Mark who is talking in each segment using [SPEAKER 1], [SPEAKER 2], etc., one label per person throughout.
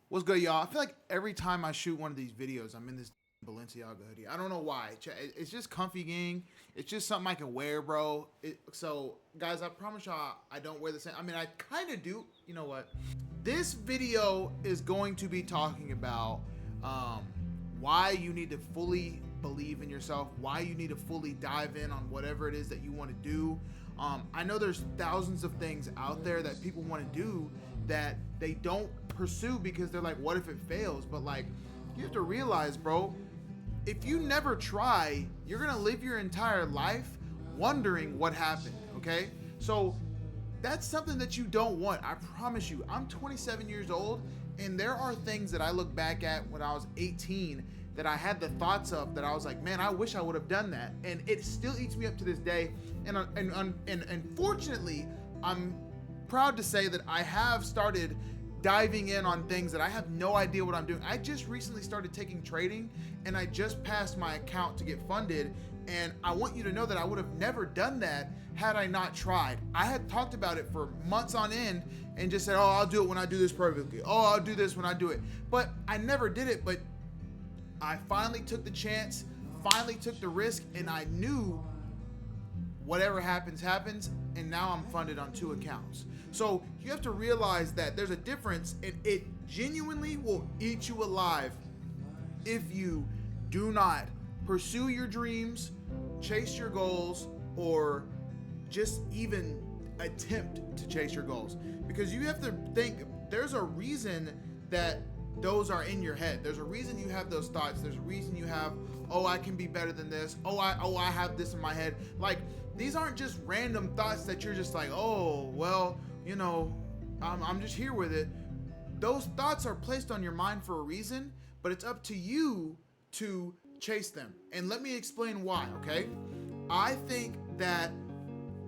[SPEAKER 1] What's good, y'all? I feel like every time I shoot one of these videos, I'm in this Balenciaga hoodie. I don't know why. It's just comfy, gang. It's just something I can wear, bro. So, guys, I promise y'all I don't wear the same. I mean, I kind of do. You know what? This video is going to be talking about um, why you need to fully believe in yourself, why you need to fully dive in on whatever it is that you want to do. I know there's thousands of things out there that people want to do that they don't pursue because they're like, what if it fails? But like, you have to realize, bro, if you never try, you're gonna live your entire life wondering what happened. Okay, so that's something that you don't want. I promise you. I'm 27 years old, and there are things that I look back at when I was 18 that I had the thoughts of that I was like, man, I wish I would have done that, and it still eats me up to this day. And fortunately, I'm proud to say that I have started diving in on things that I have no idea what I'm doing. I just recently started taking trading, and I just passed my account to get funded. And I want you to know that I would have never done that had I not tried. I had talked about it for months on end and just said, oh, I'll do it when I do this perfectly. Oh, I'll do this when I do it. But I never did it. But I finally took the chance, finally took the risk, and I knew whatever happens, happens. And now I'm funded on 2 accounts. So you have to realize that there's a difference, and it genuinely will eat you alive if you do not pursue your dreams, chase your goals, or just even attempt to chase your goals. Because you have to think there's a reason that those are in your head. There's a reason you have those thoughts. There's a reason you have, oh, I can be better than this. I have this in my head. Like, these aren't just random thoughts that you're just like, oh, well, you know, I'm just here with it. Those thoughts are placed on your mind for a reason, but it's up to you to chase them. And let me explain why, okay? I think that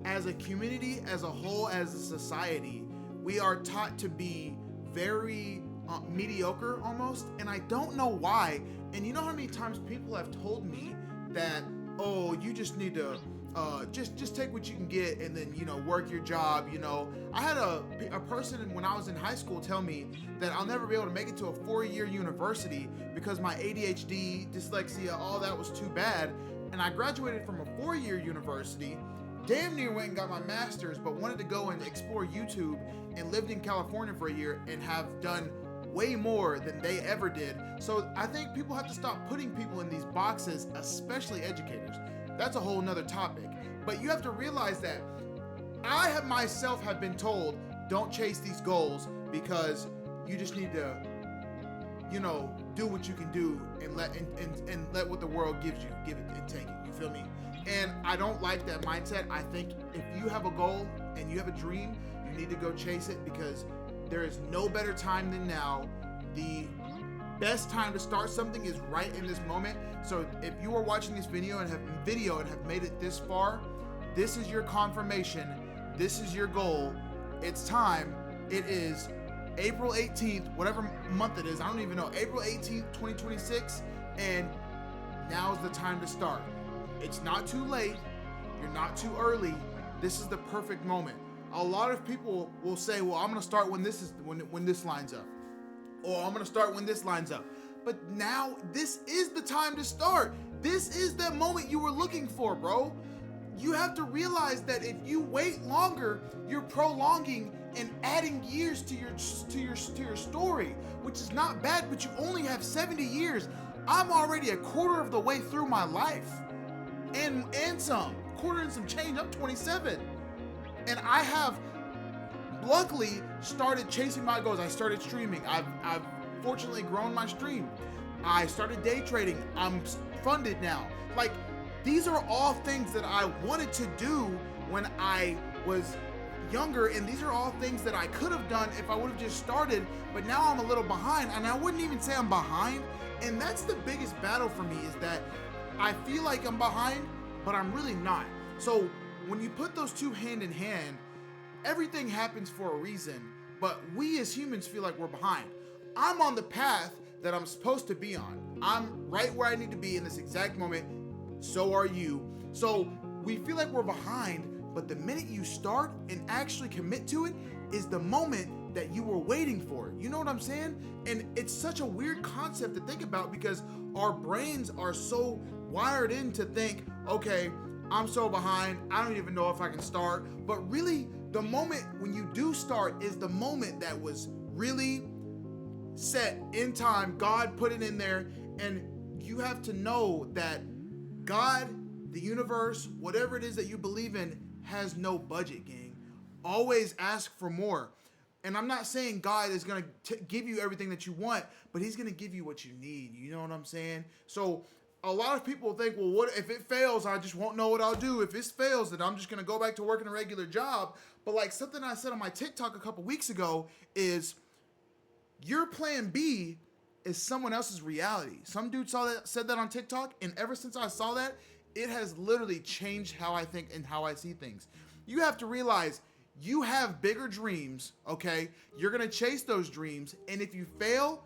[SPEAKER 1] as a community, as a whole, as a society, we are taught to be very mediocre almost, and I don't know why. And you know how many times people have told me that, oh, you just need to just take what you can get and then, you know, work your job. You know, I had a person when I was in high school tell me that I'll never be able to make it to a 4-year university because my ADHD, dyslexia, all that was too bad. And I graduated from a 4-year university, damn near went and got my master's, but wanted to go and explore YouTube, and lived in California for a year and have done way more than they ever did. So I think people have to stop putting people in these boxes, especially educators. That's a whole nother topic. But you have to realize that I have myself have been told, don't chase these goals because you just need to, you know, do what you can do and let what the world gives you, give it and take it. You feel me? And I don't like that mindset. I think if you have a goal and you have a dream, you need to go chase it, because there is no better time than now. The best time to start something is right in this moment. So if you are watching this video and have made it this far, this is your confirmation. This is your goal. It's time. It is April 18th, whatever month it is. I don't even know. April 18th, 2026. And now is the time to start. It's not too late. You're not too early. This is the perfect moment. A lot of people will say, well, I'm going to start when this lines up. Or I'm going to start when this lines up. But now this is the time to start. This is the moment you were looking for, bro. You have to realize that if you wait longer, you're prolonging and adding years to your story, which is not bad, but you only have 70 years. I'm already a quarter of the way through my life. And some quarter and some change. I'm 27. And I have luckily started chasing my goals. I started streaming. I've fortunately grown my stream. I started day trading. I'm funded now. Like, these are all things that I wanted to do when I was younger, and these are all things that I could have done if I would have just started, but now I'm a little behind, and I wouldn't even say I'm behind. And that's the biggest battle for me, is that I feel like I'm behind, but I'm really not. So when you put those two hand in hand, everything happens for a reason, but we as humans feel like we're behind. I'm on the path that I'm supposed to be on. I'm right where I need to be in this exact moment. So are you. So we feel like we're behind, but the minute you start and actually commit to it is the moment that you were waiting for. You know what I'm saying? And it's such a weird concept to think about because our brains are so wired in to think, okay, I'm so behind, I don't even know if I can start. But really, the moment when you do start is the moment that was really set in time. God put it in there, and you have to know that God, the universe, whatever it is that you believe in, has no budget, gang. Always ask for more. And I'm not saying God is going to give you everything that you want, but he's going to give you what you need. You know what I'm saying? So a lot of people think, well, what if it fails? I just won't know what I'll do. If it fails, then I'm just going to go back to working a regular job. But like something I said on my TikTok a couple weeks ago is your plan B is someone else's reality. Some dude said that on TikTok, and ever since I saw that, it has literally changed how I think and how I see things. You have to realize you have bigger dreams, okay? You're gonna chase those dreams, and if you fail,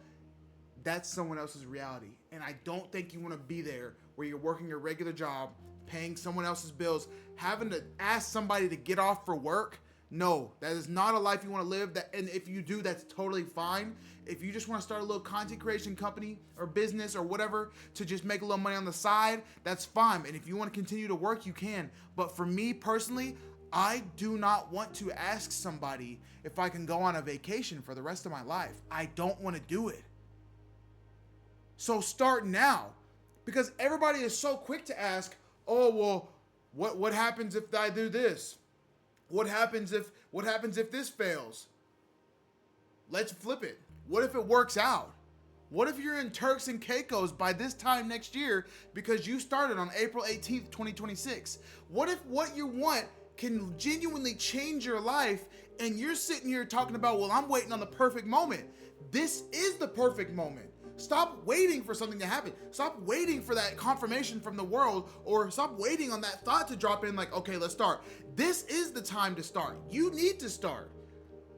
[SPEAKER 1] that's someone else's reality. And I don't think you wanna be there where you're working your regular job, paying someone else's bills, having to ask somebody to get off for work. No, that is not a life you wanna live. And if you do, that's totally fine. If you just wanna start a little content creation company or business or whatever to just make a little money on the side, that's fine. And if you wanna continue to work, you can. But for me personally, I do not want to ask somebody if I can go on a vacation for the rest of my life. I don't want to do it. So start now, because everybody is so quick to ask, oh, well, what happens if I do this? What happens if this fails? Let's flip it. What if it works out? What if you're in Turks and Caicos by this time next year because you started on April 18th, 2026? What if what you want can genuinely change your life and you're sitting here talking about, well, I'm waiting on the perfect moment? This is the perfect moment. Stop waiting for something to happen. Stop waiting for that confirmation from the world, or stop waiting on that thought to drop in like, okay, let's start. This is the time to start. You need to start,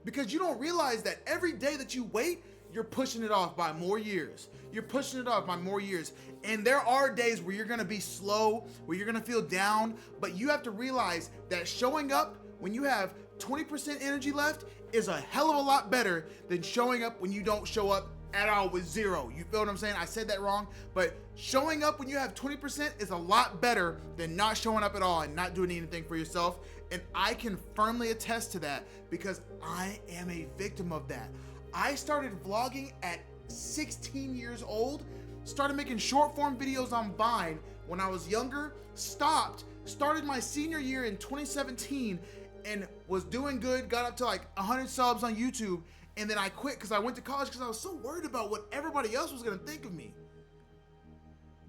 [SPEAKER 1] because you don't realize that every day that you wait, you're pushing it off by more years. You're pushing it off by more years. And there are days where you're gonna be slow, where you're gonna feel down, but you have to realize that showing up when you have 20% energy left is a hell of a lot better than showing up when you don't show up at all with zero. You feel what I'm saying? I said that wrong, but showing up when you have 20% is a lot better than not showing up at all and not doing anything for yourself. And I can firmly attest to that because I am a victim of that. I started vlogging at 16 years old, started making short form videos on Vine when I was younger, started my senior year in 2017 and was doing good, got up to like 100 subs on YouTube, and then I quit because I went to college because I was so worried about what everybody else was gonna think of me,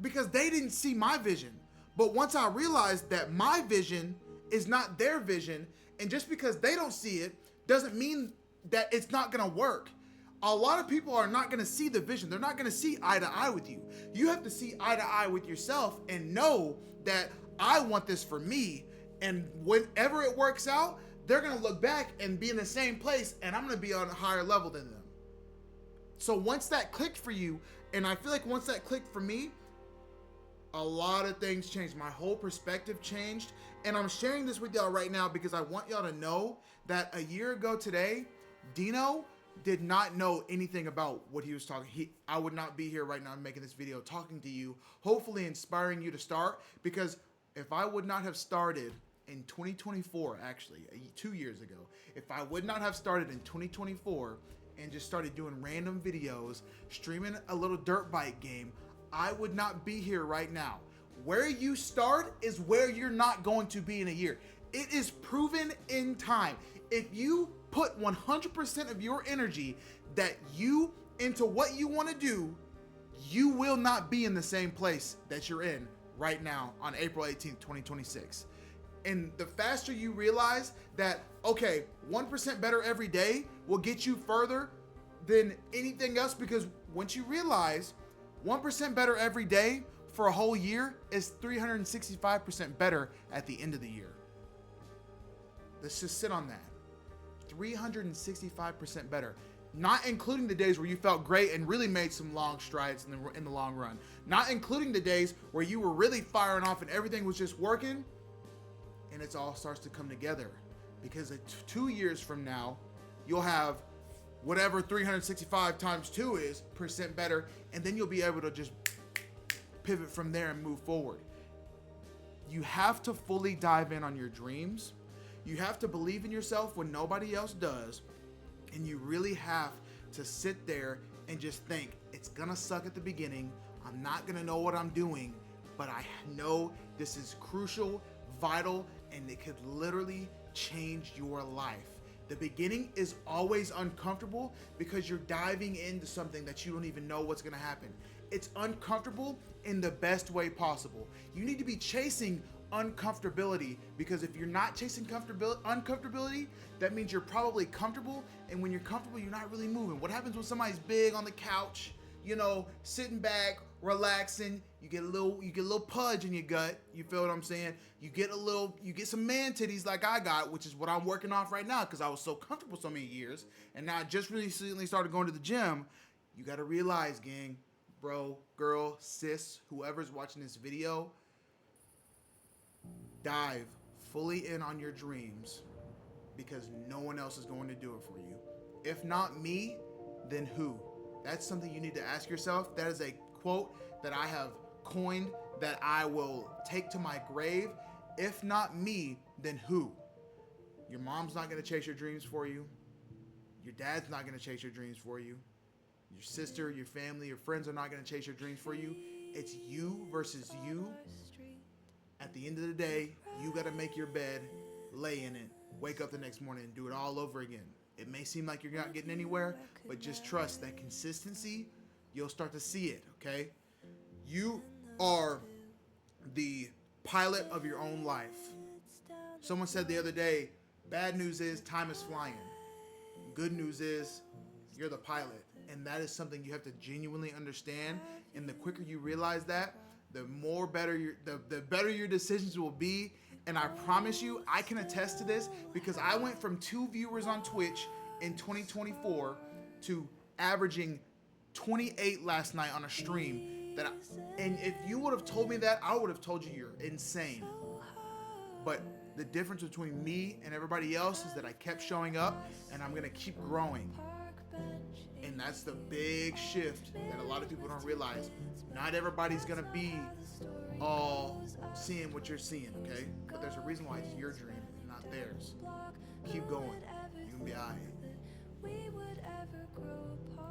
[SPEAKER 1] because they didn't see my vision. But once I realized that my vision is not their vision, and just because they don't see it doesn't mean that it's not gonna work. A lot of people are not gonna see the vision. They're not gonna see eye to eye with you. You have to see eye to eye with yourself and know that I want this for me. And whenever it works out, they're gonna look back and be in the same place, and I'm gonna be on a higher level than them. So once that clicked for you, and I feel like once that clicked for me, a lot of things changed. My whole perspective changed. And I'm sharing this with y'all right now because I want y'all to know that a year ago today, Dino did not know anything about what he was talking. I would not be here right now making this video talking to you, hopefully inspiring you to start, because if I would not have started in 2024, actually 2 years ago, if I would not have started in 2024 and just started doing random videos, streaming a little dirt bike game, I would not be here right now. Where you start is where you're not going to be in a year. It is proven in time. If you put 100% of your energy that you into what you want to do, you will not be in the same place that you're in right now on April 18th, 2026. And the faster you realize that, okay, 1% better every day will get you further than anything else, because once you realize 1% better every day for a whole year is 365% better at the end of the year. Let's just sit on that. 365% better. Not including the days where you felt great and really made some long strides in the long run. Not including the days where you were really firing off and everything was just working, and it all starts to come together. Because 2 years from now, you'll have whatever 365 times 2 is percent better, and then you'll be able to just pivot from there and move forward. You have to fully dive in on your dreams. You have to believe in yourself when nobody else does, and you really have to sit there and just think, it's gonna suck at the beginning, I'm not gonna know what I'm doing, but I know this is crucial, vital, and it could literally change your life. The beginning is always uncomfortable because you're diving into something that you don't even know what's gonna happen. It's uncomfortable in the best way possible. You need to be chasing uncomfortability, because if you're not chasing uncomfortability, that means you're probably comfortable, and when you're comfortable, you're not really moving. What happens when somebody's big on the couch, you know, sitting back, relaxing, you get a little pudge in your gut, you feel what I'm saying? You get some man titties like I got, which is what I'm working off right now because I was so comfortable so many years, and now I just recently started going to the gym. You got to realize, gang, bro, girl, sis, whoever's watching this video, dive fully in on your dreams, because no one else is going to do it for you. If not me, then who? That's something you need to ask yourself. That is a quote that I have coined that I will take to my grave. If not me, then who? Your mom's not going to chase your dreams for you. Your dad's not going to chase your dreams for you. Your sister, your family, your friends are not going to chase your dreams for you. It's you versus you. At the end of the day, you got to make your bed, lay in it, wake up the next morning, and do it all over again. It may seem like you're not getting anywhere, but just trust that consistency, you'll start to see it, okay? You are the pilot of your own life. Someone said the other day, bad news is time is flying. Good news is you're the pilot. And that is something you have to genuinely understand. And the quicker you realize that, the better your decisions will be. And I promise you, I can attest to this because I went from 2 viewers on Twitch in 2024 to averaging 28 last night on a stream. And if you would have told me that, I would have told you you're insane. But the difference between me and everybody else is that I kept showing up, and I'm gonna keep growing. And that's the big shift that a lot of people don't realize. Not everybody's gonna be all seeing what you're seeing, okay? But there's a reason why it's your dream and not theirs. Keep going. You're gonna be all right.